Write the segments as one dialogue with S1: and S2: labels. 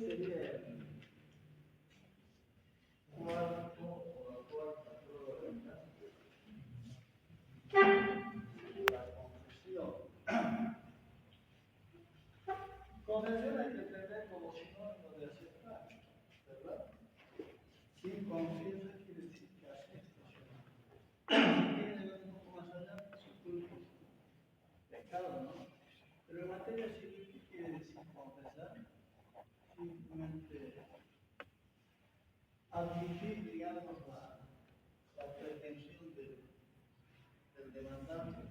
S1: sería el cuarto o la cuarta prueba del caso. La confesión. Confesión hay que entender como sinónimo de aceptar, ¿verdad? Si confiesa quiere decir que acepta. Si quiere llevar un poco más allá, su culpa es pecado, ¿no? Pero en materia civil, ¿qué quiere decir confesar? Simplemente admitir, digamos, la pretensión del demandante,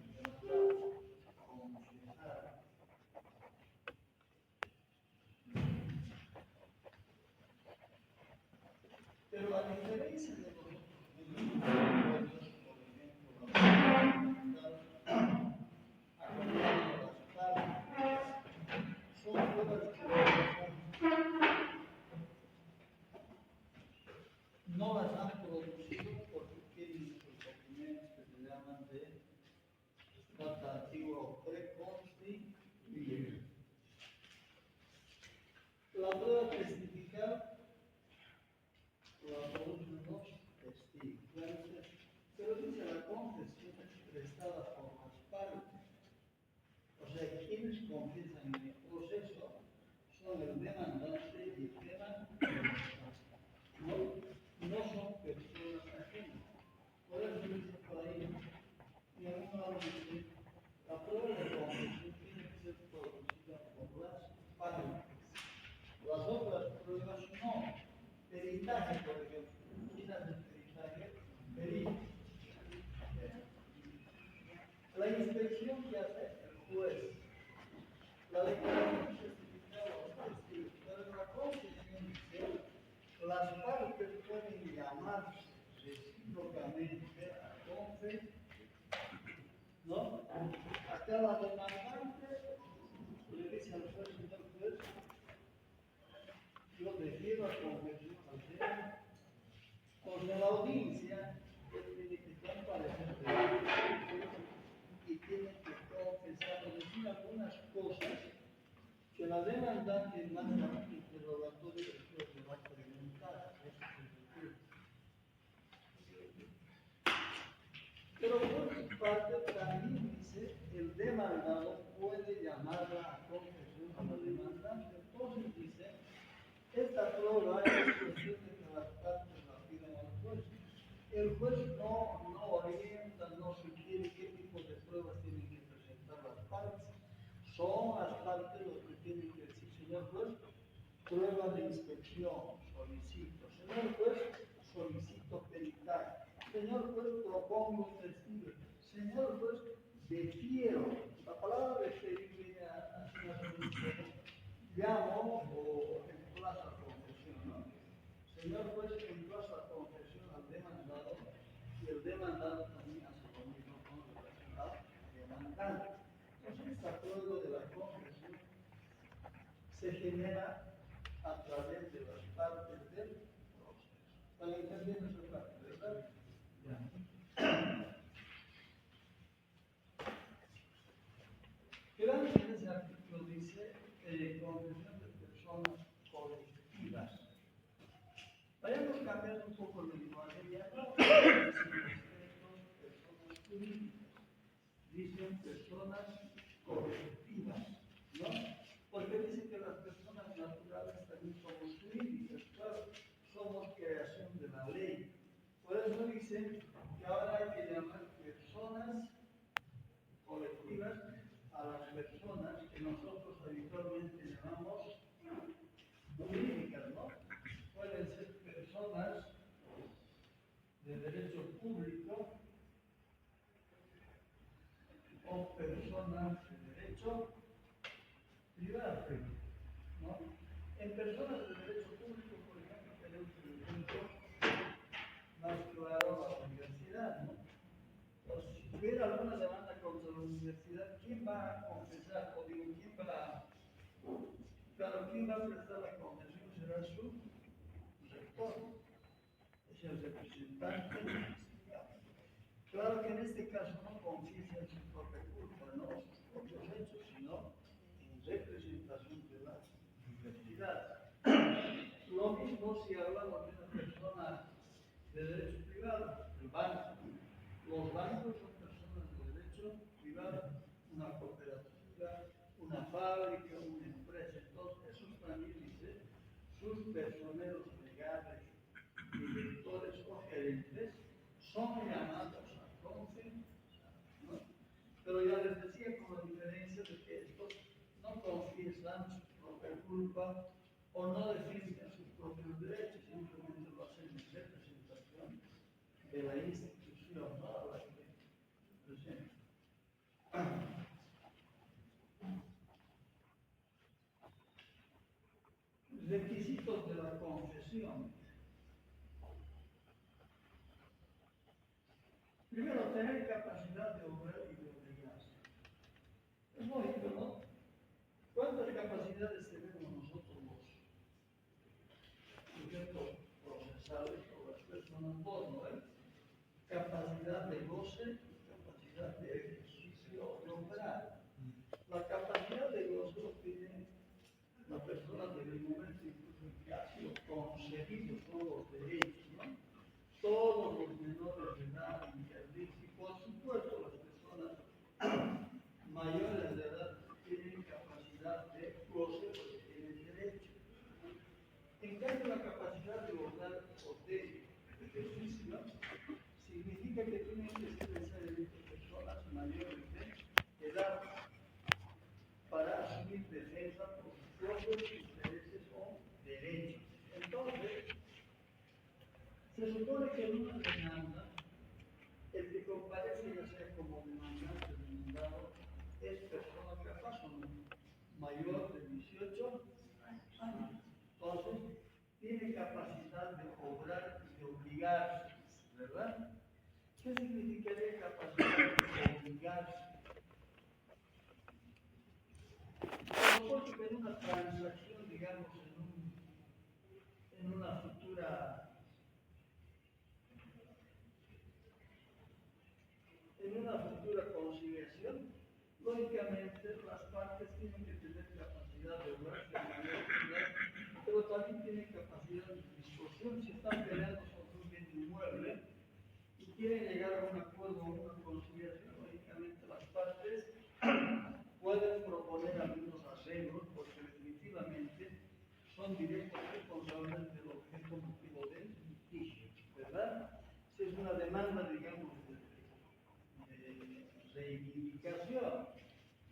S1: confesar. Pero a diferencia de los delitos, por ejemplo, acompañando las partes, son pruebas que no las han producido porque tienen sus documentos que se llaman de tratativo preconstituido. La prueba testifical la producen los testigos, pero dice la confesión prestada por las partes. O sea, quienes confiesan en el proceso son el demandante y el demandante. No son personas ajenas. Por eso dice por ahí, y en un lado dice, la prueba de confesión tiene que ser producida por las partes. Las otras pruebas no. Peritaje, por ejemplo. ¿Quién hace el peritaje? Perito. La inspección que hace el juez. La declaración testifical a los testigos. Pero en la confesión dice, las partes pueden llamarse recíprocamente a confesión. ¿No? Acá la demandante le dice al juez, señor juez, yo defiero a confesión al pues en la audiencia, él tiene que comparecer y tiene que confesar o decir algunas cosas que la demandante más en el interrogatorio después le va a preguntar. Pero por su parte también dice, el demandado puede llamarla a confesión a la demandante. Entonces dice, esta prueba es cuestión de que las partes la pidan al juez. El juez no orienta, no sugiere qué tipo de pruebas tienen que presentar las partes. Son las partes los que tienen que decir, señor juez, prueba de inspección, solicito. Señor juez, solicito peritaje. Señor juez, propongo un testigo. Señor juez, defiero. La palabra deferir viene a una solicitud. Llamo o emplazo a confesión, ¿no? Señor juez, emplazo a confesión al demandado y el demandado también hace lo mismo con relación al demandante. Entonces, esta prueba de la confesión se genera a través de las partes del proceso. ¿Están entendiendo esa parte, verdad? Ya. Quedamos en ese artículo dice confesión de personas colectivas. Vayamos cambiando un poco el lenguaje y hablamos de personas jurídicas. Dicen personas colectivas, ¿no? Porque dicen que las personas naturales también somos jurídicas, claro, somos creación de la ley. Por eso dicen que ahora hay que llamar personas colectivas a las personas que nosotros habitualmente llamamos jurídicas, ¿no? Pueden ser personas de derecho público o personas de derecho privado, ¿no? En personas de derecho público, por ejemplo, tenemos el ejemplo más claro la universidad, ¿no? Entonces, si hubiera alguna demanda contra la universidad, ¿quién va a confesar? O digo, ¿quién va a prestar la confesión? Será su rector, es el representante. Claro que en este caso no confiesa en su propia culpa, no sus propios hechos, sino en representación de la universidad. de derecho privado, el banco. Los bancos son personas de derecho privado, una cooperativa, una fábrica, una empresa. Entonces, esos también dice, sus personeros legales, directores o gerentes son llamados a confesar, ¿no? Pero ya les decía con la diferencia de que estos no confiesan su propia culpa o no defienden sus propios derechos, simplemente lo hacen en representación de la institución, ¿no? A la que representan. Requisitos de la confesión. Primero, tener capacidad de obrar y de obligarse. Es lógico, ¿no? ¿Cuántas capacidades tenemos nosotros los sujetos procesales o las personas dos, ¿no? Capacidad de goce y capacidad de ejercicio de obrar. La capacidad de goce lo tiene la persona desde el momento incluso en que ha sido concedido todos los derechos, ¿no? Todos los menores de edad y por supuesto las personas mayores de edad tienen capacidad de goce porque tienen derecho. En cambio, la capacidad de obrar o de ejercicio significa que tienen que ser necesariamente personas mayores de edad para asumir defensa por sus propios intereses o derechos. Entonces, se supone que en una demanda, el que comparece, ya sea como demandante o demandado, es persona capaz o no, mayor de 18 años. Entonces, tiene capacidad de obrar y de obligarse, ¿verdad? ¿Qué significaría capacidad de obligarse? Por supuesto que en una transacción, digamos, en una futura conciliación, lógicamente las partes tienen que tener capacidad de obrar de manera equilibrada, pero también tienen capacidad de discusión. Si están peleando sobre un bien inmueble y quieren llegar a un acuerdo o una conciliación, lógicamente las partes pueden proponer algunos arreglos porque definitivamente son directos responsables del objeto motivo del litigio, ¿verdad? Si es una demanda, digamos, de reivindicación,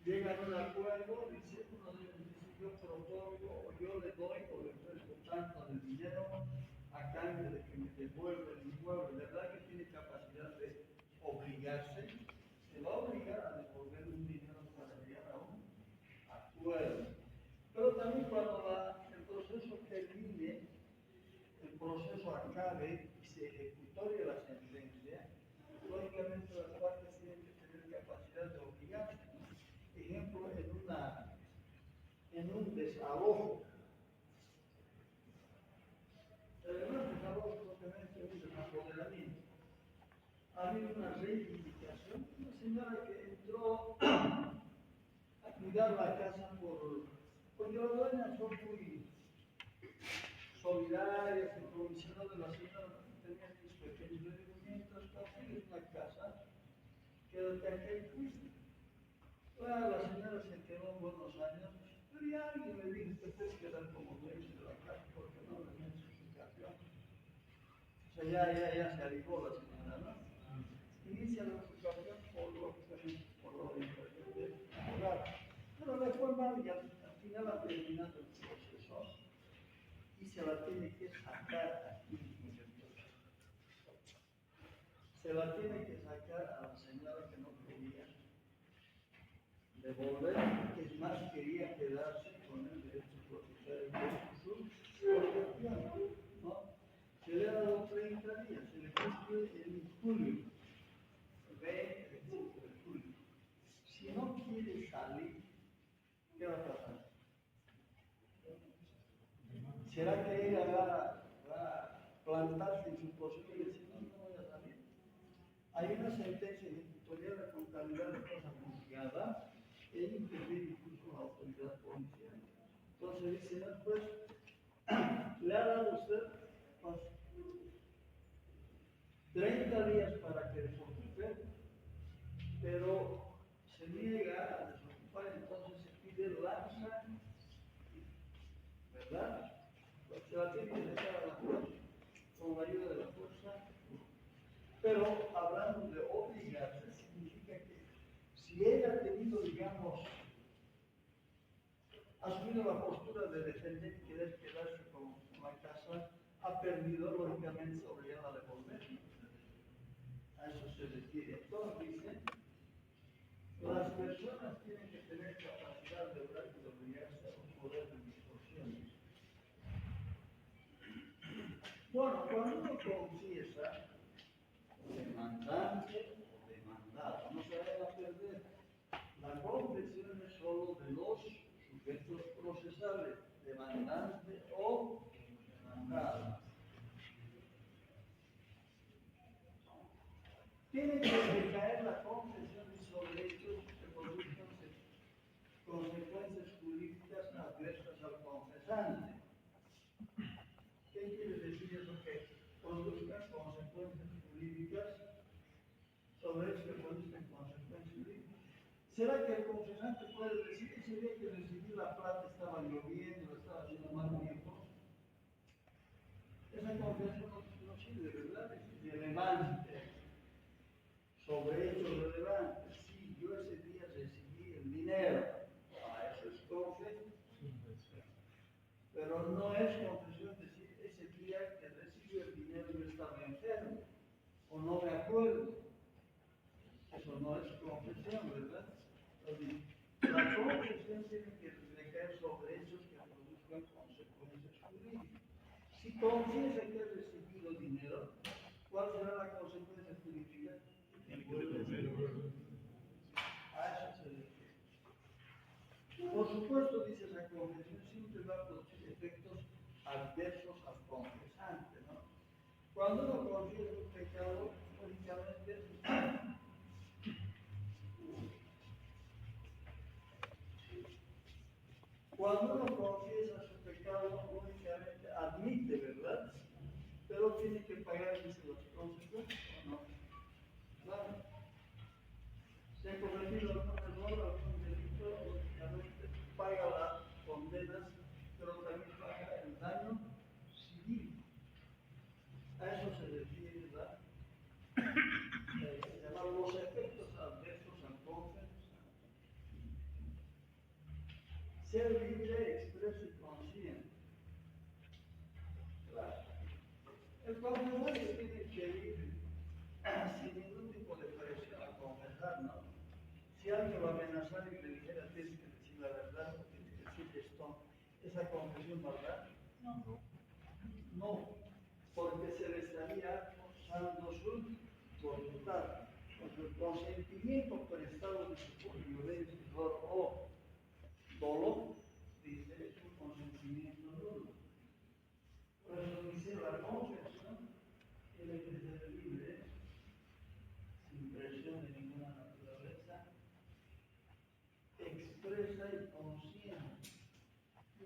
S1: llegan a un acuerdo, dice uno de ellos dice yo propongo o yo le doy o le presto tanto de dinero a cambio de que me devuelva el inmueble, ¿verdad? Que tiene capacidad de obligarse, se va a obligar a devolver un dinero para llegar a un acuerdo. Pero también cuando el proceso termine, el proceso acabe y se ejecutorie la sentencia, lógicamente las partes tienen que tener capacidad de obligarse. Ejemplo, en un desalojo. Además, desalojo propiamente un desapoderamiento. Ha habido una reivindicación, una señora que entró a cuidar la casa porque las dueñas son muy solidarias, el comisionado de la señora tenía sus pequeños rendimientos, consigues una casa, quédate acá y cuida. Claro, la señora se quedó buenos años, pero ya alguien le dijo que usted queda como dueño de la casa porque no le dio justificación. O sea, ya se alejó la señora, ¿no? Inicia la justificación por la orientación del abogado. Pero le fue mal y al final ha terminado el proceso y se la tiene que sacar aquí. Se la tiene que sacar a la señora que no quería devolver, es más, quería quedarse con el derecho propietario de su protección, ¿no? Se le ha dado 30 días, se le cumple en julio, ve el 5 de julio. Si no quiere salir, ¿qué va a pasar? ¿Será que ella va a plantarse en su posición y decir, no, no voy a salir? Hay una sentencia ejecutorial con calidad de cosa juzgada e interviene incluso la autoridad policial. Entonces dice, pues, le ha dado usted, pues, 30 días para que desocupe, pero se niega a desocupar, entonces se pide lanza, ¿verdad? Pues se la tiene que dejar a la fuerza, con la ayuda de la fuerza, pero hablando de obligarse, significa que si ella ha tenido, digamos, asumido la postura de defender y querer quedarse con la casa, ha perdido, lógicamente, se obliga a devolver. A eso se refiere. Entonces dice, las personas tienen que tener capacidad de obrar y de obligarse a poder de distorsiones. Bueno, cuando uno confiesa, demandante o demandado, no se vayan a perder. La confesión es solo de los sujetos procesables, demandante o demandado. Tiene que recaer la confesión sobre hechos que produzcan consecuencias jurídicas adversas al confesante. ¿Qué quiere decir eso? Que produzcan consecuencias jurídicas sobre hechos que produzcan consecuencias jurídicas. ¿Será que el confesante puede decir ese día que recibí la plata estaba lloviendo, estaba haciendo mal tiempo? Esa confesión no sirve, ¿verdad? Es irrelevante. Sobre hechos relevantes, sí, yo ese día recibí el dinero, eso es confesión, pero no es confesión decir ese día que recibí el dinero yo estaba enfermo, o no me acuerdo, eso no es confesión, ¿verdad? Entonces, la confesión tiene que recaer sobre hechos que produzcan consecuencias jurídicas. Si confiesa que ha recibido dinero, ¿cuál será la consecuencia jurídica? A eso se refiere. Por supuesto, dice la confesión, siempre va a producir efectos adversos al confesante, ¿no? Cuando uno confiesa un pecado, únicamente cuando uno confiesa su pecado, únicamente admite, ¿verdad? Pero tiene que pagar, dice, las consecuencias, ¿o no? Claro. Se ha cometido algún error, algún delito, lógicamente paga las condenas, pero también paga el daño civil. A eso se refiere, ¿verdad? Se llaman los efectos adversos al confesante. Ser libre, expreso y consciente. Claro. El confesante tiene que ir sin ningún tipo de presión a confesar, ¿no? Si alguien lo amenazara y le dijera, tienes que decir la verdad, o tienes que decir esto, ¿esa confesión valdrá? No. No, porque se le estaría acusando su voluntad, porque el consentimiento prestado de su violencia, dolor o dolo, dice, es un consentimiento nulo. Por eso dice la confesión tiene que ser libre, sin presión de ninguna naturaleza, expresa y consciente.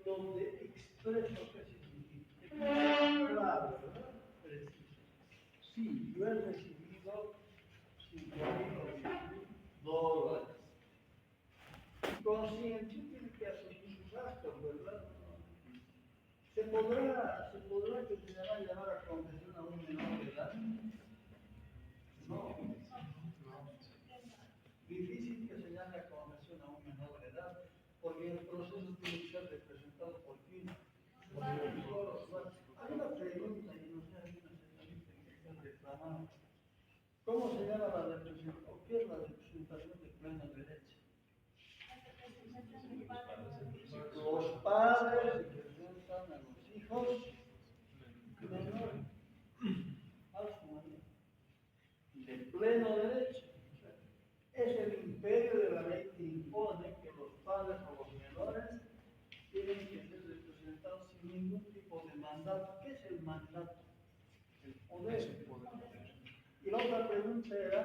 S1: Donde expreso, ¿qué significa? Claro, ¿verdad? Preciso. Sí, yo he recibido $5,000 consciente tiene que asumir sus actos, ¿verdad? ¿Se podrá que se le va a llamar a confesión a un menor de edad? No. Difícil que se llame a confesión a un menor de edad, porque el proceso tiene que ser representado por quién. Hay una pregunta y no sé, hay una señorita que está reclamando. ¿Cómo se llama la representación? ¿O qué es la representación de pleno derecho? Los padres representan a los hijos menores. De pleno derecho. Es el imperio de la ley que impone que los padres o los menores tienen que ser representados sin ningún tipo de mandato. ¿Qué es el mandato? El poder. Y la otra pregunta era,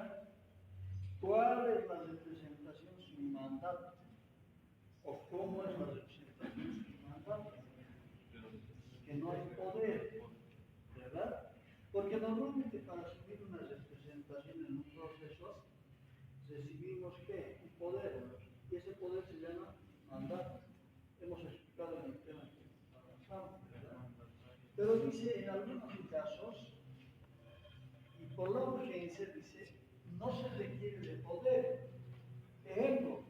S1: ¿cuál es la representación sin mandato? ¿O cómo es la representación sin mandato? Que no hay poder, ¿verdad? Porque normalmente para asumir una conferimos ¿qué? Un poder, y ese poder se llama mandato. Hemos explicado en el tema que avanzamos, ¿verdad? Pero dice, en algunos casos, y por la urgencia, dice, no se requiere de poder. Ejemplo,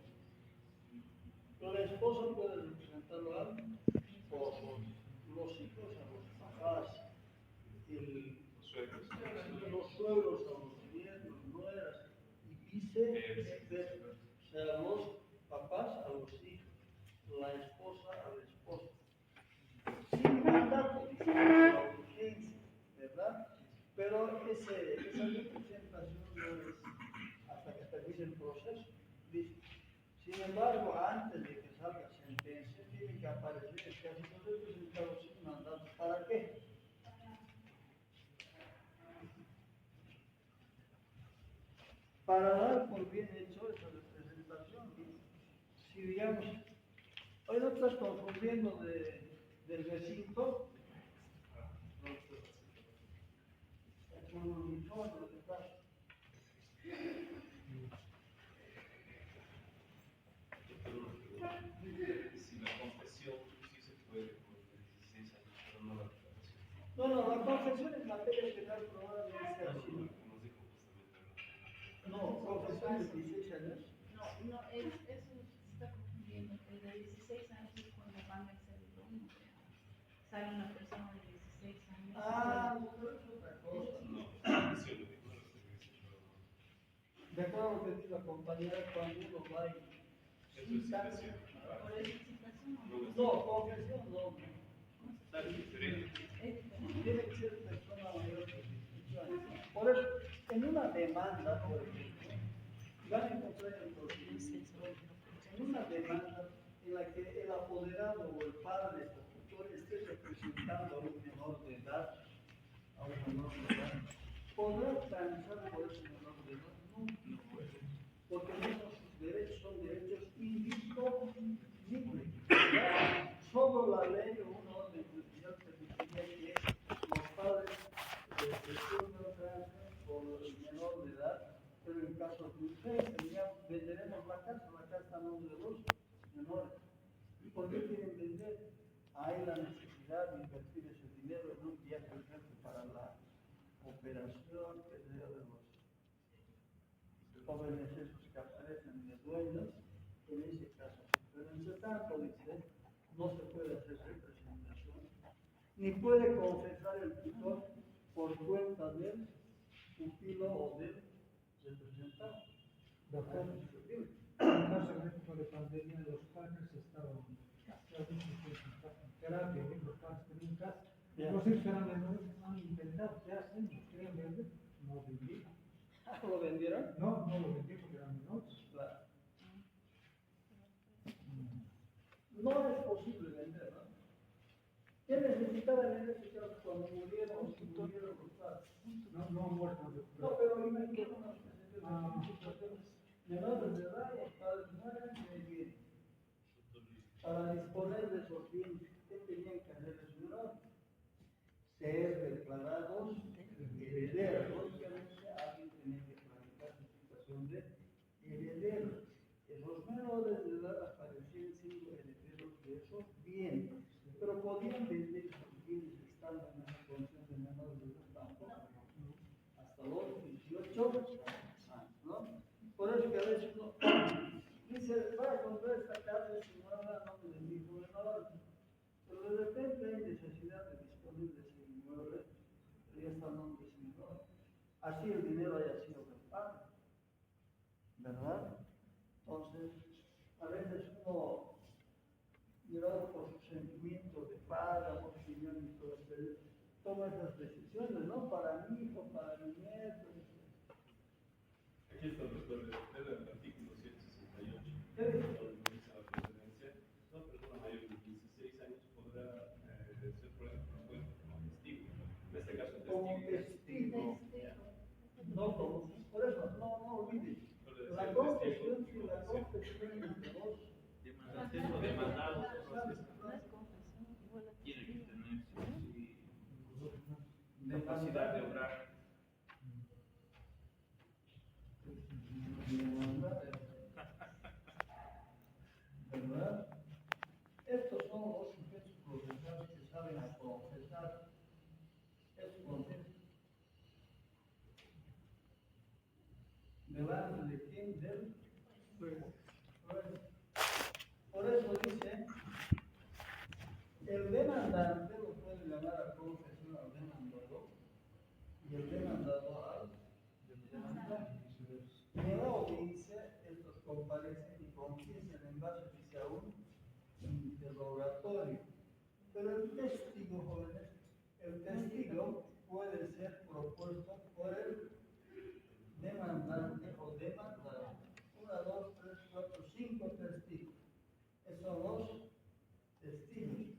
S1: la esposa puede representarlo al esposo, los hijos a los papás, los suegros a los nietos, nueras, y viceversa. O sea, los papás a los hijos, la esposa al esposo. Sin mandato, dice, la urgencia, ¿verdad? Pero esa representación no es hasta que termine el proceso. Dice, sin embargo, antes de que salga sentencia, tiene que aparecer el caso representado sin mandato. ¿Para qué? Para dar por bien hecho esa representación. Si digamos, hoy no estás confundiendo del recinto, con un uniforme de caso.
S2: Si la confesión sí se puede por 16 años, pero no la declaración.
S1: No, la confesión es materia penal probablemente así.
S2: Nos dijo justamente.
S1: No, confesión de 16 años.
S3: No, eso se está confundiendo. El de 16 años es cuando van a hacer el domingo. Sale una persona de 16 años.
S1: Ah, no, pero es otra cosa.
S2: No, confesión lo dijo, no lo estoy diciendo.
S1: De acuerdo a lo que dice la compañera, cuando uno va y
S2: Eso es
S1: cita,
S2: citación.
S3: Por eso citación.
S1: no, confesión no.
S2: Está diferente.
S1: Tiene que ser persona mayor de 18 años. Por eso, en una demanda, por ejemplo, van a encontrar el procedimiento, en una demanda en la que el apoderado o el padre o tutor esté representando a un menor de edad, ¿podrá transar por ese menor de edad? No puede, porque no son sus derechos, son derechos indiscontinuibles. Solo la ley o una orden judicial permitiría que los padres de turno transen por el menor de edad, pero en caso de urgencia, venderemos la casa está a nombre de los menores. ¿Y por qué quieren vender? Hay la necesidad de invertir ese dinero en un viaje urgente para la operación que sea de los jóvenes esos que aparecen de dueños, en ese caso. Pero entre tanto, dice, no se puede hacer representación, ni puede confesar el tutor por cuenta del pupilo o del representado.
S4: Doctor, en caso de pandemia, los padres estaban casados en terapia, los padres tenían casa. Los hijos eran menores, han intentado, ¿qué hacen? ¿Quieren vender? No vendieron.
S1: ¿Lo vendieron?
S4: No lo vendieron porque eran menores.
S1: Claro. No es posible vender, ¿no? ¿Qué necesitaba en ese caso cuando murieron o si murieron los padres?
S4: No muerto.
S1: No, pero imaginémonos menores de edad, los padres mueren y ahí vienen. Para disponer de esos bienes, ¿qué tenían que hacer los menores? Ser declarados herederos. Lógicamente, alguien tenía que planificar su situación de herederos. Esos menores de edad aparecían siendo herederos de esos bienes, pero podían vender esos bienes estando en esa condición de menores de edad tampoco, hasta los 18 años, ¿no? Por eso que a veces uno dice, va a comprar esta casa y no habla nombre de mi hijo menor, pero de repente hay necesidad de disponer de ese inmueble, pero ya está el nombre de ese menor. Así el dinero haya sido del padre, ¿verdad? Entonces, a veces uno, llevado por su sentimiento de padre, amor filial y todo eso, toma esas decisiones, ¿no? Para mi hijo, para mi nieto.
S2: Aquí está el artículo 168.
S1: ¿Qué dice?
S2: Donde dice la presidencia, una persona mayor de 16 años podrá ser propuesta como testigo. En este caso,
S1: Como
S2: testigo.
S1: testigo. No, por eso, no olvides. La confesión y la confesión entre dos.
S2: Demandado.
S3: No es confesión, igual a
S2: Tiene que
S3: testigo.
S2: tener capacidad de obrar.
S1: Demandar. Por eso dice, el demandante lo puede llamar a confesión al demandado y el demandado al demandante. Luego dice, estos comparecen y confiesan en base a un interrogatorio. Pero el testigo, jóvenes, el testigo puede ser propuesto por el demandante o demandado. 1, 2, 3, 4, 5 testigos. Esos son los testigos.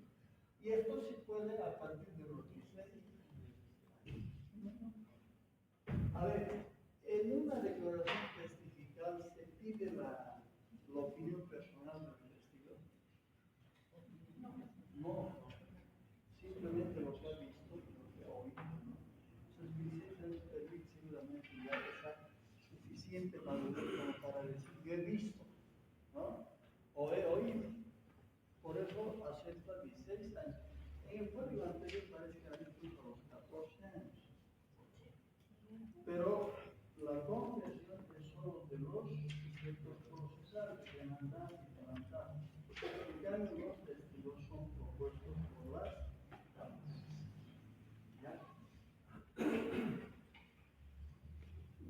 S1: Y esto se puede a partir de lo que se A ver, en una declaración testifical se pide la opinión personal del testigo. No, simplemente lo que ha visto y lo que ha oído. Sus licencias permiten seguramente ya esa suficiente madurez como para decir, yo he visto, ¿no? O he oído. Por eso acepta 16 años. En el código anterior parece que había incluso los 14 años. Pero la confesión es solo de los sujetos procesales, demandantes y demandados. En cambio, los testigos son propuestos por las cámaras. ¿Ya?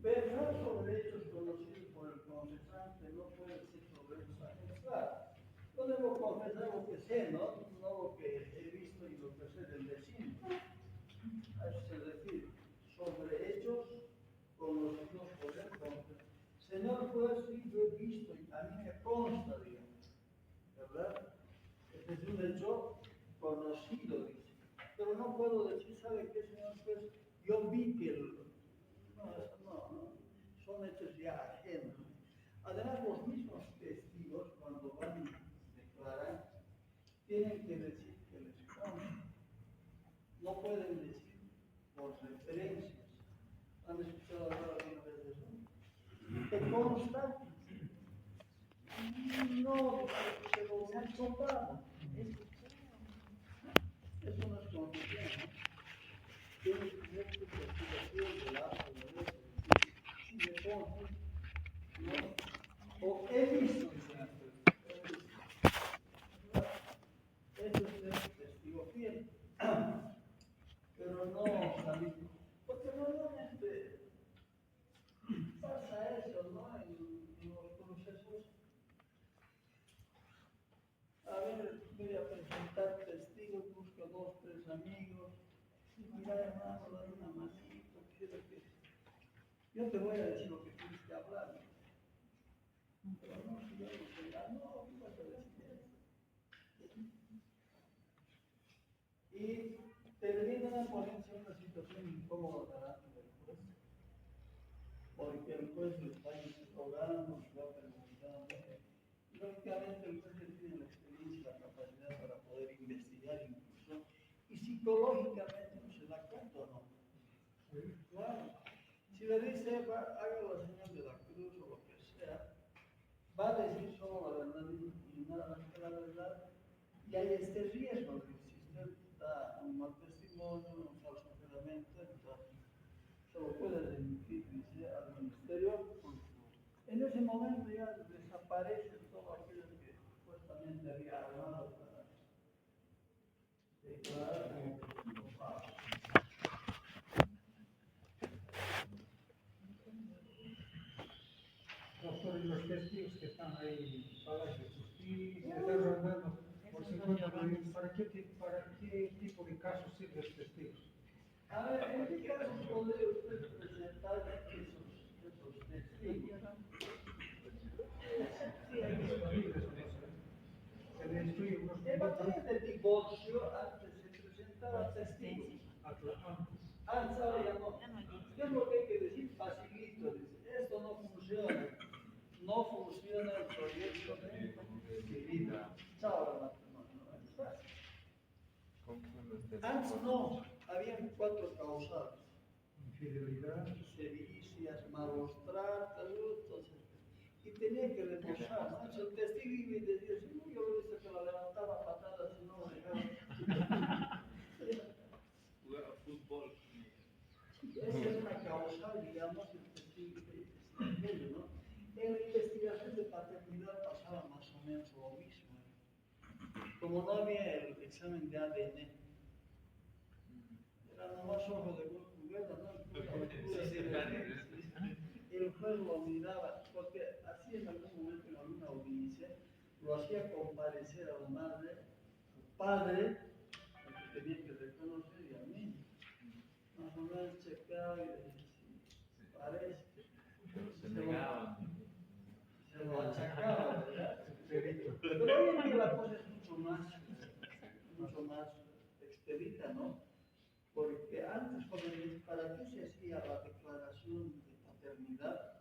S1: Versar sobre hechos conocidos por el confesante no puede ser sobre hechos ajenos. Claro, yo debo confesar lo que sé, ¿no? No lo que he visto y lo que sé del vecino. Es decir, sobre hechos conocidos por el confesante. Señor juez, sí, yo he visto y a mí me consta, digamos, ¿verdad? Este es un hecho conocido, dice. Pero no puedo decir, ¿sabe qué, señor juez? Yo vi que no, eso no, son hechos ya ajenos. Además, los mismos testigos, cuando van a declarar, tienen que decir que les consta. No pueden decir por referencias. ¿Han escuchado hablar alguna vez de eso? ¿Te consta? No, se lo han contado. Eso no es confesión, ¿no? Tienes que ser tu testificación del acto de eso. Si me consta, ¿no? O he visto, eso es ser testigo fiel. Pero no salir. Porque normalmente pasa eso, ¿no? En los procesos. A ver, voy a presentar testigos, busco 2, 3 amigos. Mira, hermano, dale una manito, quiero que. Yo te voy a decir lo que tienes que hablar. Pero no, si yo no sé, no, ¿qué vas a decir eso? Y termina poniéndose una situación incómoda delante del juez. Porque el juez le está interrogando, le va preguntando. Lógicamente el juez tiene la experiencia y la capacidad para poder investigar incluso. Y psicológicamente no se da cuenta, ¿no? Claro. Si le dice, haga la señal de la cruz o lo que sea, va a decir solo la verdad y nada más que la verdad. Y hay este riesgo de que si usted da un mal testimonio, un falso juramento, entonces se lo puede remitir, dice, al ministerio. En ese momento ya desaparece todo aquello que supuestamente había armado para declarar como testigo falso.
S4: Los testigos que están ahí en Palacio de Justicia, están rondando por 50 minutos, ¿para qué tipo de casos sirven los testigos?
S1: A ver, ¿en qué caso podría usted presentar esos testigos?
S4: Sí, hay disponibles, no sé. Se le instruye unos
S1: En
S4: minutos.
S1: materia de divorcio, antes se presentaban testigos. Antes ahora ya no. ¿Qué es lo que hay que decir? Facilito, dice. Esto no funciona. No funciona el proyecto de vida. Chao, matrimonio. Es fácil. Antes no. Habían 4 causales.
S4: Infidelidad.
S1: Sedicias, malos tratos, entonces. Y tenía que demostrar, ¿no? Entonces, el testigo iba y decía, sí, no, yo lo he visto que la levantaba a patadas y no lo dejaba.
S2: Jugaba fútbol.
S1: Esa es una causal, digamos, el testigo, ¿no? En la investigación de patrones como no había el examen de ADN, era nomás ojo de cubierta, ¿no? El juez lo miraba, porque así en algún momento en alguna audiencia lo hacía comparecer a la madre, al padre, al que tenía que reconocer y a mí. Más o menos checaba y decía, sí, parece.
S5: Se negaban.
S1: Se lo achacaba, ¿verdad? Pero hoy en día la cosa es mucho más expedita, ¿no? Porque antes, para qué se hacía la declaración de paternidad,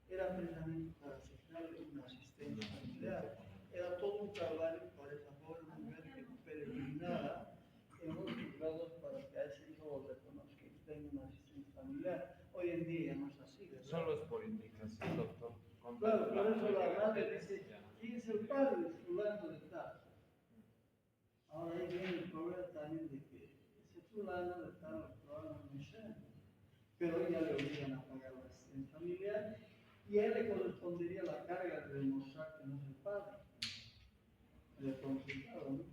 S1: era precisamente para asignarle una asistencia familiar. Era todo un calvario para esa pobre mujer que peregrinaba en los juzgados para que a ese hijo lo reconozca y tenga una asistencia familiar. Hoy en día ya no es así, ¿verdad?
S5: Solo es por indicación, doctor.
S1: Claro, por eso la madre dice, ¿quién es el padre? Fulano de tal. Ahora ahí viene el problema también de que ese fulano de tal probablemente no sea, pero ella le obligan a pagar la asistencia familiar y a él le correspondería la carga de demostrar que no es el padre. Le complicado, ¿no?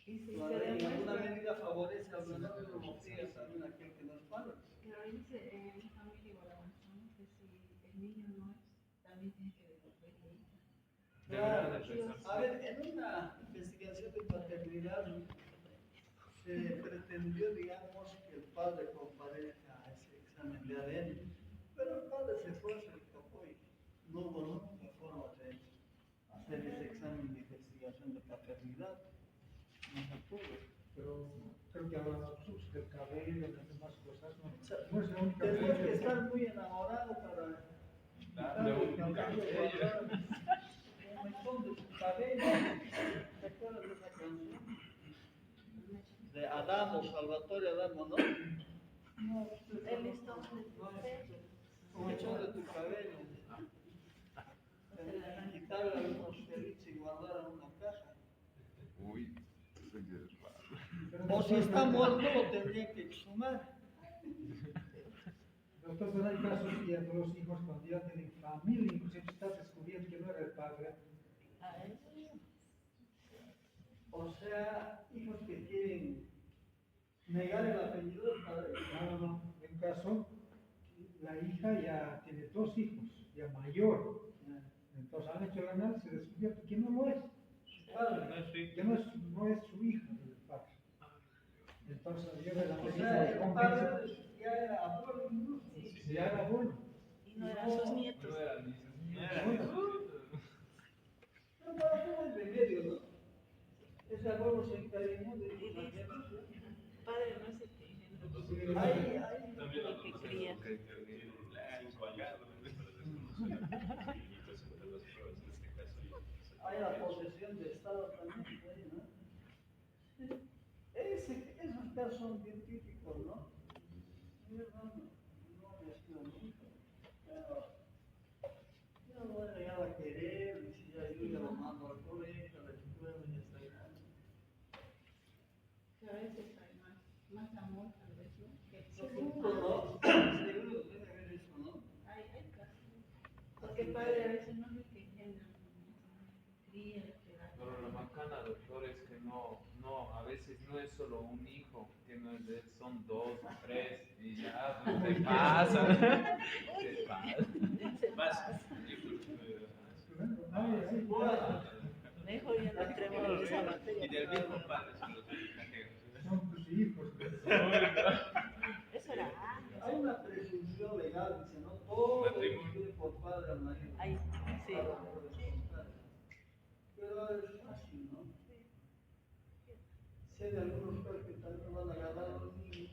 S3: Y si
S1: La
S3: se
S1: ley en alguna
S3: demuestra,
S1: medida favorece al menor y lo obliga también a aquel que no es padre.
S3: pero dice en familia igual avanzamos que si el niño no es, también tiene que devolver la hija.
S5: Deberá de
S1: Claro.
S5: rezarse.
S1: A ver, en una investigación de paternidad se pretendió, digamos, que el padre comparezca a ese examen de ADN, pero el padre se fue, se escapó y no hubo nunca forma de hacer ese examen de investigación de paternidad. No se pudo.
S4: Pero creo que hablamos del cabello, de las demás cosas, no,
S1: O sea,
S4: no es la única
S1: tendrías que
S4: manera.
S1: estar muy enamorado para
S5: Darle un cabello.
S1: un montón de su cabello. ¿Te acuerdas de esa canción? De Adamo, Salvatore Adamo, ¿no? No,
S3: El listón de tu
S1: un mechón de tu cabello. Quitarle algunos felices y guardar en una caja.
S5: Uy, eso ya es raro.
S4: Pero
S1: O si está muerto, lo tendría que exhumar.
S4: Entonces hay casos que a todos los hijos cuando ya tienen familia, inclusive estás descubriendo que no era el padre.
S1: O sea, hijos que quieren negar el apellido del padre.
S4: No. En un caso, la hija ya tiene dos hijos, ya mayor. Entonces han hecho el análisis y se descubierto que no lo es.
S1: Padre.
S4: Que no es su hija del padre. Entonces yo de la
S1: O
S4: medida
S1: sea,
S4: de
S1: el padre ya era abuelo incluso.
S4: si ya era bueno.
S3: y no eran sus nietos.
S5: No eran ni sus
S1: Pero
S5: nietos.
S1: para todo el remedio, ¿no? Ese abuelo se encariñó de sus nietos.
S3: Padre no es el que
S4: Sí,
S1: Ahí,
S2: También
S3: el que cría.
S2: que tiene 5 años, y presentan las pruebas en este caso.
S1: hay la posesión de Estado también, ahí, ¿no? Esos casos son bien típicos, ¿no? Mi hermano no había sido nunca, pero yo lo voy a llegar a querer, y si ya yo ya lo mando al colegio, a la escuela, ya está grande.
S3: Que a veces hay más amor, tal vez, ¿no? Que
S1: Seguro, ¿no? Seguro debe haber eso, ¿no?
S3: hay casos. Porque el padre a veces no es el que engendra, cría, el que da.
S5: Pero lo bacana, doctor, es que a veces no es solo un hijo, que no es de él, son 2 o 3, y ya, pues, te pasa. Te pasa.
S2: Más,
S4: Ay,
S3: Mejor ya no entremos en esa materia.
S2: y del mismo padre son los extranjeros.
S4: son tus hijos.
S3: Eso era antes.
S1: Hay una presunción legal, dice, ¿no? Todo
S2: Matrimonio.
S1: tiene por padre al marido.
S3: Ahí, sí.
S1: Para por descontar. Pero es fácil, ¿no? Sé de algunos casos que también van a agarrar a los niños,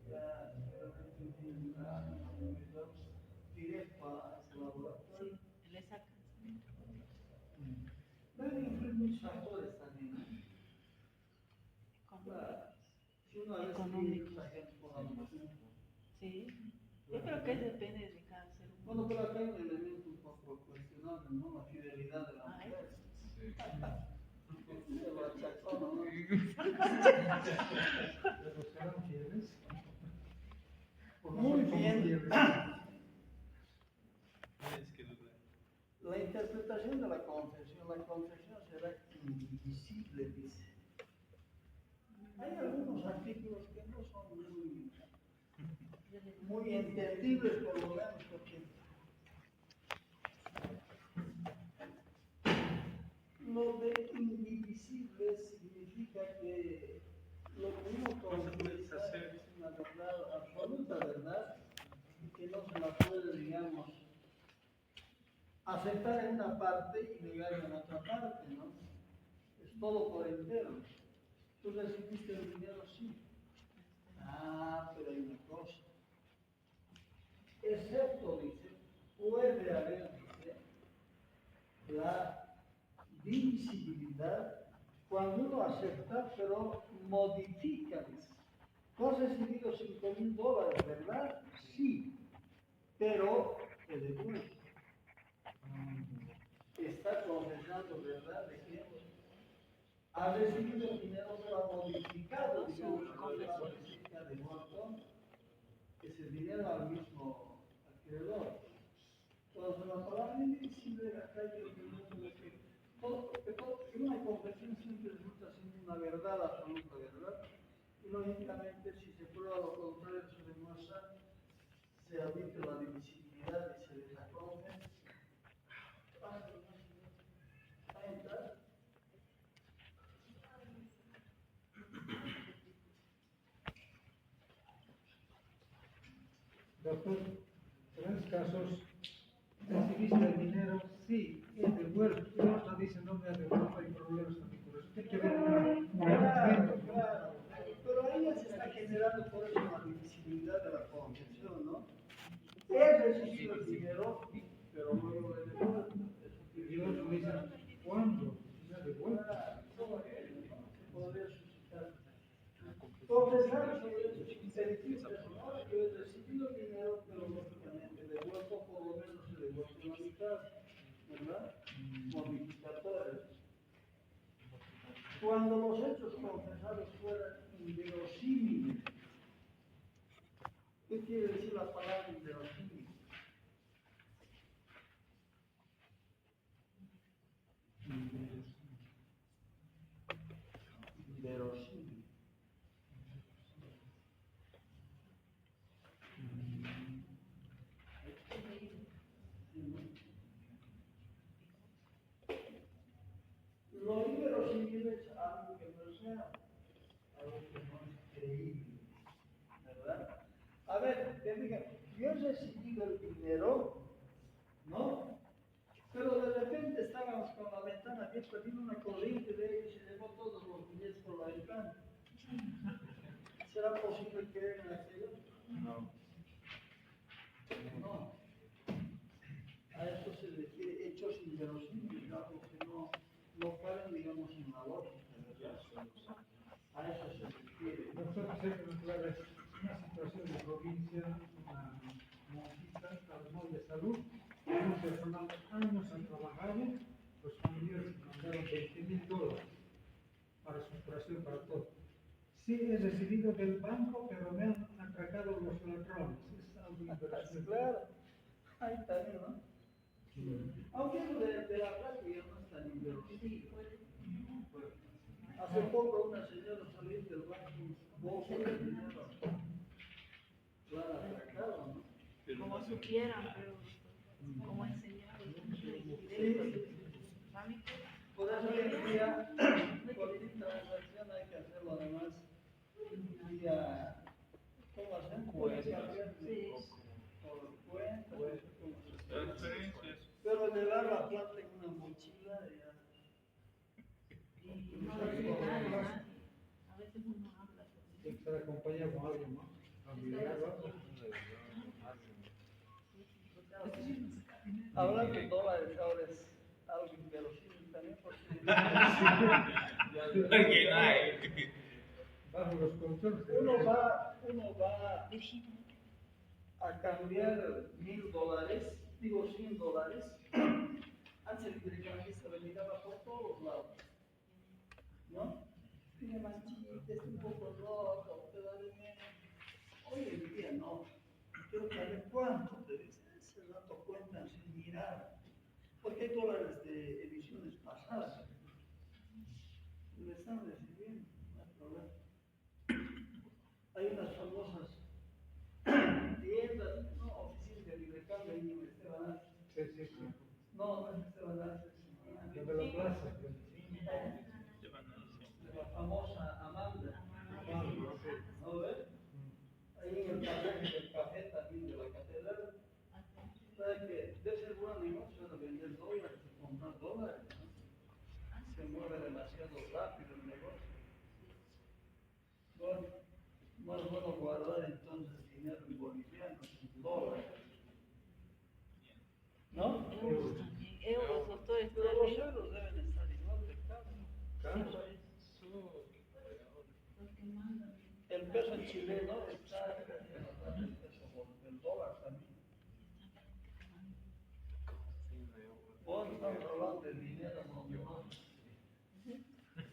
S1: ya realmente tienen una comunidad directa a ese laboratorio.
S3: Sí, le sacan.
S1: Deben influir muchos factores también, ¿no?
S3: Con-
S1: Si uno a veces
S3: Económico.
S1: tiene mucha gente por la mujer.
S3: Sí. Yo creo que depende de cada ser humano.
S1: Bueno, pero acá hay un elemento un poco cuestionable, ¿no? La fidelidad de la
S3: Ah,
S1: mujer.
S5: Sí.
S1: Se lo achacó, ¿no?
S4: Pero serán fieles. ¿O no
S1: Muy
S4: son como
S1: bien.
S4: fieles?
S2: Tienes que dudar.
S1: La interpretación de la confesión será que indivisible, dice. Hay algunos artículos que no son muy entendibles, por lo menos, porque lo de indivisible significa que lo que uno considera es una verdad, absoluta verdad, y que no se la puede, digamos, aceptar en una parte y negar en otra parte, ¿no? Es todo por entero. ¿Tú recibiste el dinero? Sí. Ah, pero hay una cosa. Excepto, dice, puede haber, dice, la divisibilidad cuando uno acepta, pero modifica, dice. Tú has recibido $5,000, ¿verdad? Sí, pero te devuelvo. Está confesando, ¿verdad? De que ha recibido el dinero, pero ha modificado, digamos, la política de muerto, ese dinero al mismo acreedor. Entonces, la palabra indivisible acá hay que entender que una confesión siempre resulta siendo una verdad, absoluta verdad, y lógicamente, si se prueba lo contrario, se demuestra, se admite la divisibilidad y se desacoge. ¿Va a entrar?
S4: Doctor, en esos casos, recibiste el dinero, sí, es devuelto. Y otro dice, no me ha devuelto, hay problemas también por eso. Tiene que ver
S1: Claro, claro. Pero ahí ya se está generando por eso la divisibilidad de la confesión, ¿no? He recibido el dinero, pero luego le devuelvo.
S4: y otro dice, ¿cuándo? Me ha devuelto.
S1: Se podría suscitar. Confesar sobre eso significa ahora que he recibido el dinero, pero lógicamente devuelto, por lo menos se devuelve la mitad, ¿verdad? Modificatorios. Cuando los hechos confesados fueran inverosímiles, ¿qué quiere decir la palabra inverosímil? Inverosímil. Lo inverosímil es algo que no es real, algo que no es creíble, ¿verdad? A ver, que diga, yo he recibido el dinero, ¿no? Pero de repente estábamos con la ventana abierta, vino una corriente de ellos y se llevó todos los billetes por la ventana. ¿Será posible creer en aquello?
S5: No.
S1: No. A esto se refiere hechos inverosímiles, algo que no caben, digamos, en la lógica, ¿verdad? A eso se refiere.
S4: Doctor, sé que nos es una situación de provincia, una monjita, enferma de salud, una persona años han trabajado, los familiares mandaron $20,000 para su operación, para todo. Sí, he recibido del banco, pero me han atracado los ladrones. Es algo impresionante.
S1: Claro, ahí también, ¿no? Aunque eso de la plata ya no es tan inverosímil. Hace poco una señora salió del banco un bolso de dinero. La atracaron, ¿no?
S3: Como supieran, pero como enseñaron.
S1: Sí. Por eso hoy en día, cualquier transacción hay que hacerlo además vía, ¿cómo hacen?
S3: Sí.
S1: Por cuenta, ¿cómo se hace?
S2: Transferencias.
S1: Pero llevar la plata en una mochila ya.
S3: Y no le dice nada, a veces uno habla.
S4: Tiene que estar acompañado con alguien, ¿no?
S1: Hablando de dólares, ahora es algo inverosímil también porque
S5: Porque no hay.
S4: Bajo los controles.
S1: uno va a cambiar $1,000, digo $100. Antes el intercambista me miraba por todos lados, ¿no? Tiene manchitas, un poco rojo, te da dinero. Hoy en día no. Quiero saber cuánto te dice. Ese rato cuentan sin mirar. Porque hay dólares de ediciones pasadas. le están recibiendo, no hay problema. Hay unas famosas tiendas, no, oficinas de libre cambio ahí en Esteban Arce.
S4: Sí, sí, sí.
S1: No, no es Esteban Arce,
S4: Lo de la plaza.
S1: de la famosa Amanda.
S4: Ah, no sé.
S1: ¿No ves? Ahí en el pasaje del café también de la catedral. ¿Sabes que de ese buen negocio de vender dólares, de comprar dólares? ¿No? Se mueve demasiado rápido el negocio. Bueno, no es bueno guardar entonces dinero en bolivianos, en dólares. ¿No?
S3: Euros también. Euros, doctor,
S1: Pero
S3: está
S1: los
S3: bien.
S1: euros deben estar igual de caros.
S4: Claro.
S3: Los que mandan.
S1: El peso chileno está el peso el dólar también. Vos estamos hablando de dinero normal.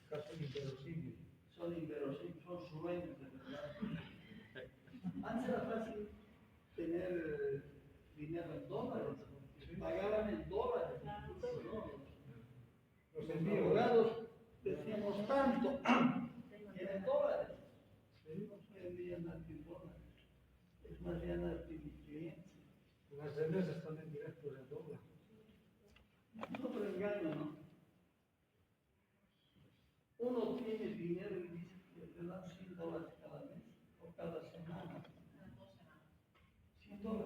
S4: Caso inverosímil.
S1: Son inverosímiles, son sueños de verdad. Antes era fácil tener dinero en dólares, pagaban en dólares. ¿No?
S4: Los
S1: Los
S4: envíos.
S1: abogados decíamos tanto, y en dólares.
S4: Sí.
S1: No se envían en dólares. Es más bien a mi cliente.
S4: Las remesas también directos en dólar.
S1: Es otro engaño, ¿no? Uno tiene dinero y dice que le dan $100 cada mes o cada semana. $100.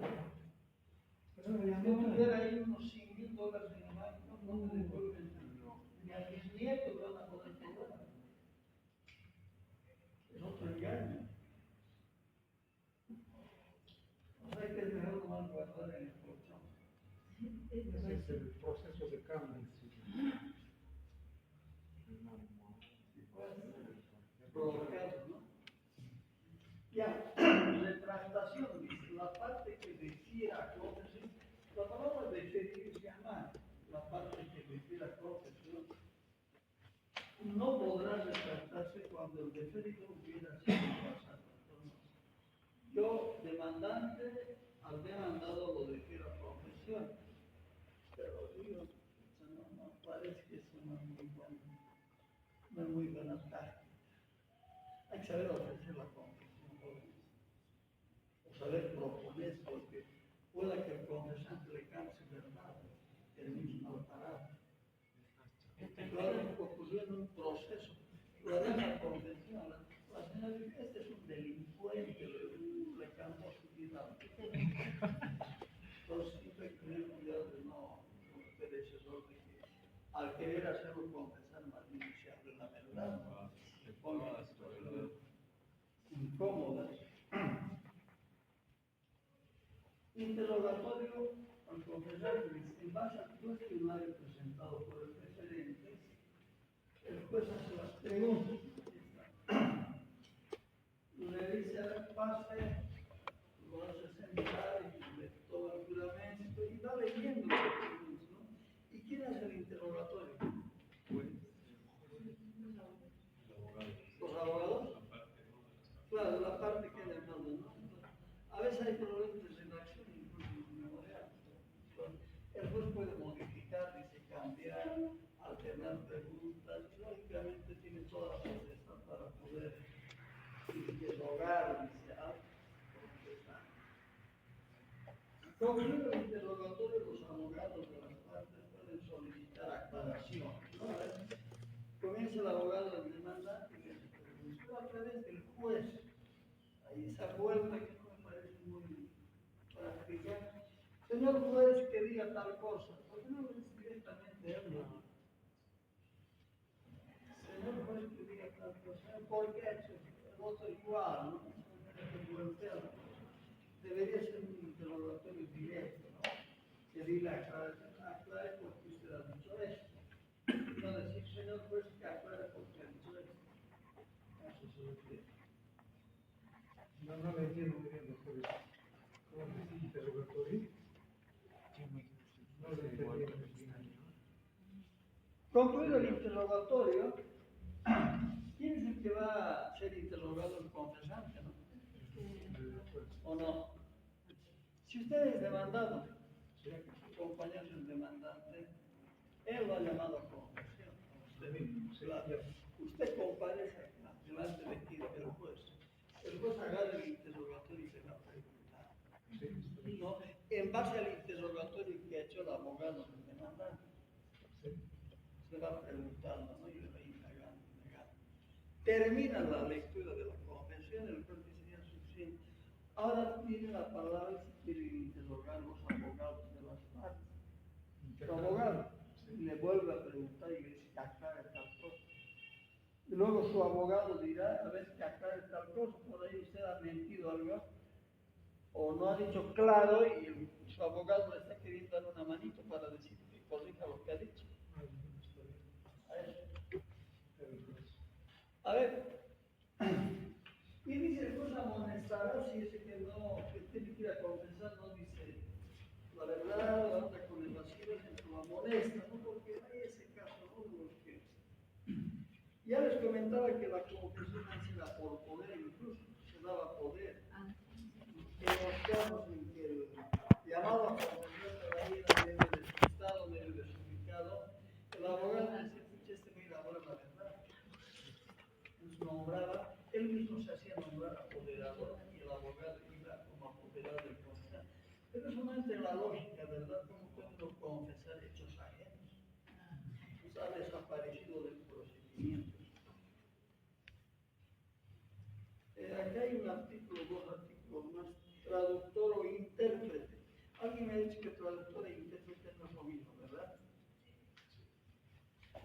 S4: Eso me
S1: Si
S4: llamó.
S1: tuviera ahí unos $100,000 en el banco, no me devuelven ni a mis nietos van a poder cobrar. Es otro engaño. O sea que es mejor no guardar en el colchón.
S4: Ese es el proceso de cambio.
S1: Provocados, ¿no? Ya, retractación, dice, la parte que refiere a confesión, la palabra deferir es llamar, la parte que refiere a confesión, no podrá retractarse cuando el deferido hubiera sido pasado. Yo, demandante, al demandado lo defiero a confesión, pero digo, no parece que eso no es muy buena táctica. Hay que saber ofrecer la confesión, o saber proponer, porque pueda que el confesante le canse verdad, termine mal parado. Claro, ocurrió en un proceso, lo de la confesión, la señora dice, este es un delincuente, le cansó su vida. Entonces siempre hay que tener cuidado de no cometer ese error de que al querer hacerlo confesar más bien se hable la verdad, ¿no? Se ponga en situaciones incómodas. Interrogatorio al confesante, en base al cuestionario presentado por el referente, el juez hace las preguntas. Le dice, a ver, pase, lo hace sentar y le toma el juramento y va leyendo las preguntas, ¿no? ¿Y quién hace el interrogatorio? Los abogados. Claro, la parte que le mandan, ¿no? A veces hay problemas de redacción, incluso en memorial. El juez puede modificar, dice, cambiar, alternar preguntas, y lógicamente tiene toda la potestad para poder interrogar, dice, contestar. Concluido el interrogatorio, los abogados de las partes pueden solicitar aclaración. ¿No? Comienza el abogado del demandante y le pregunta a través del juez. Ahí esa vuelta que no me parece muy práctica. Señor juez, que diga tal cosa. ¿Por qué no lo dice directamente él? Señor juez, que diga tal cosa. ¿Por qué el voto igual? ¿No? Debería ser un interrogatorio directo, ¿no? Que diga aclare por qué usted ha dicho esto. No decir, señor juez, que aclare por qué ha dicho esto. Eso se refiere.
S4: No le entiendo muy bien, doctor. ¿Cómo es interrogatorio? No le entiendo bien.
S1: Concluido el interrogatorio, ¿quién es el que va a ser interrogado? El confesante, ¿no? ¿O no? Si usted es demandado, su compañero es el demandante, él lo ha llamado a confesión. Usted mismo, claro. usted comparece acá, delante de quién, del juez. El juez agarra el interrogatorio y se va a preguntar. ¿No? En base al interrogatorio que ha hecho el abogado del demandante, se va preguntando, ¿no? Y le va indagando, indagando. Termina la lectura de la confesión, el juez dice ya es suficiente. Ahora tiene la palabra si quieren interrogar los abogados de las partes. El abogado le vuelve a preguntar y le dice que aclare tal cosa. Y luego su abogado dirá, a ver que aclare tal cosa, por ahí usted ha mentido algo, o no ha dicho claro y su abogado le está queriendo dar una manito para decir que corrija lo que ha dicho. A ver, y dice el juez amonestará si ese que no, que tiene que ir a confesar, no dice la verdad, la otra con el vacío, se lo amonesta, ¿no? Porque hay ese caso, ¿no? De los que ya les comentaba que la confesión se da por poder, incluso se daba poder. En los casos en que el llamado a confesión de la vida medio despistado, medio desubicado, el abogado decía, escucha, mira ahora la verdad. Nos nombraba, él mismo se hacía nombrar apoderador y el abogado iba como apoderado del confesar. Pero eso no entra en la lógica, ¿verdad? ¿Cómo puede uno confesar hechos ajenos? Pues ha desaparecido del procedimiento. Acá hay un artículo, dos artículos más, traductor o intérprete. Alguien me ha dicho que traductor e intérprete no es lo mismo, ¿verdad?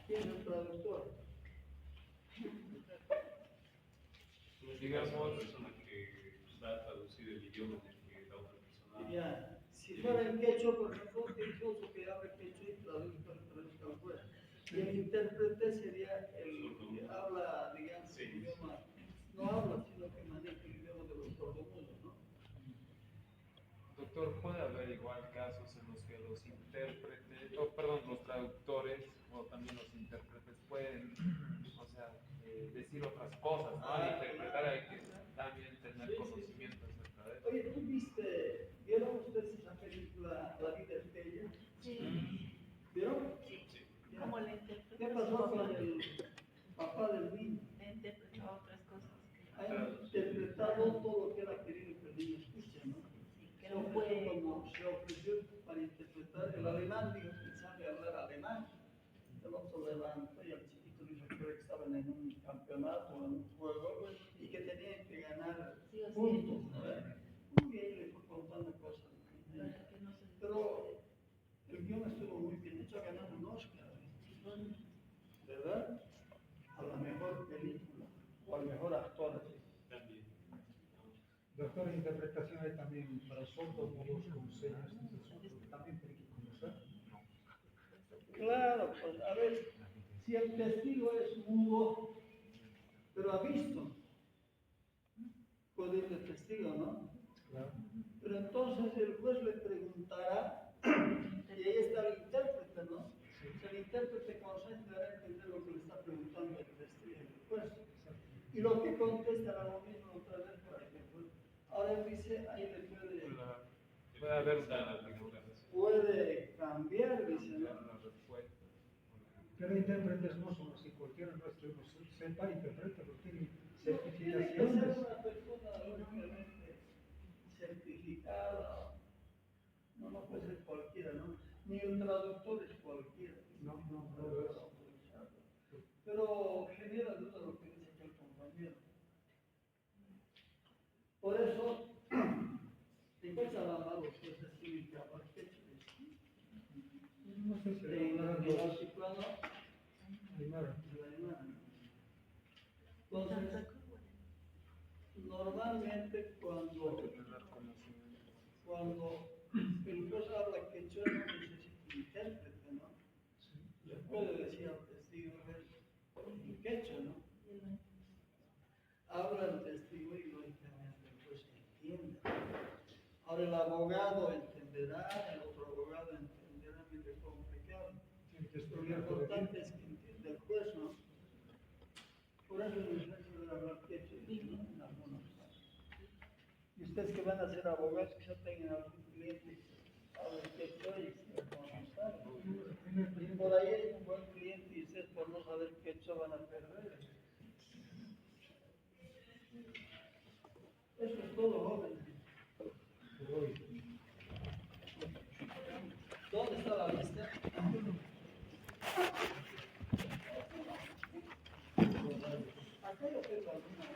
S1: ¿Quién es el traductor?
S2: Digamos, una persona que va a traducir el idioma en el que la otra persona.
S1: Ya, si fuera en quechua, por ejemplo, que incluso que habla quechua y traduzca al juez. Y el intérprete sería el que habla, digamos, el idioma, no habla, sino que maneja el idioma de los sordomudos, ¿no?
S5: Doctor, ¿puede haber igual casos en los que los intérpretes, los traductores o también los intérpretes pueden, o sea, decir otras cosas, ¿no? Al interpretar hay que también tener conocimiento acerca de eso.
S1: Oye, ¿tú vieron ustedes esa película La vida es bella?
S3: Sí.
S1: ¿Vieron?
S3: ¿Cómo le
S1: ¿Qué
S3: interpreta?
S1: pasó con el papá del niño?
S3: Le interpretaba otras cosas
S1: Ha interpretado todo lo que él ha querido que el niño escuche, ¿no?
S3: que no puede.
S1: Como se ofreció para interpretar el alemán, digo que sabe hablar alemán. El otro levantó y al chiquito le dijo que estaban en un campeonato, en un juego, y que tenían que ganar
S3: Sí o sí.
S1: puntos, ¿no? Y ahí le fue contando cosas. ¿No?
S3: Para que no se.
S1: Pero el guión estuvo muy bien hecho, ha ganado un Oscar, ¿verdad? A la mejor película o al mejor actor.
S2: También.
S4: Doctor, interpretación hay también para sordos, mudos, con señas, también tiene que conocer.
S1: Claro, pues a ver, si el testigo es mudo, pero ha visto, puede ir de testigo, ¿no?
S4: Claro.
S1: Pero entonces el juez le preguntará, y ahí está el intérprete, ¿no? El intérprete consciente dará a entender lo que le está preguntando el testigo, el juez. Y lo que contesta era lo mismo otra vez para que el juez. Ahora él dice, ahí le
S5: Puede haber una
S1: puede cambiar, dice, ¿no?
S5: respuesta.
S4: Pero intérpretes no son así, cualquiera nuestro que sepa interpreta, porque tiene
S1: Tiene que ser
S4: certificaciones.
S1: una persona lógicamente certificada. No puede ser cualquiera, ¿no? Ni un traductor es cualquiera.
S4: No es.
S1: Pero genera duda lo que dice aquí el compañero. Por eso, ¿en qué se llama los jueces cívicos?
S4: No sé si
S1: En
S4: hablarán
S1: el
S4: los
S1: altiplano
S4: Aymara.
S1: de la Alemana. Entonces, normalmente cuando el juez habla quechua no necesita intérprete, ¿no? Le puede decir al testigo en quechua, ¿no? Habla el testigo y lógicamente el juez entiende. Ahora el abogado entenderá, el otro abogado entenderá, medio complicado.
S4: Tiene que
S1: Pero lo
S4: estudiar por
S1: importante es que entienda el juez, ¿no? Por eso es necesario de hablar quechua, ¿no? En algunos casos. Y ustedes que van a ser abogados, quizá tengan algún cliente que hable quechua y se conocer. Por ahí hay un buen cliente y ustedes por no saber quechua van a perder. Estados Unidos.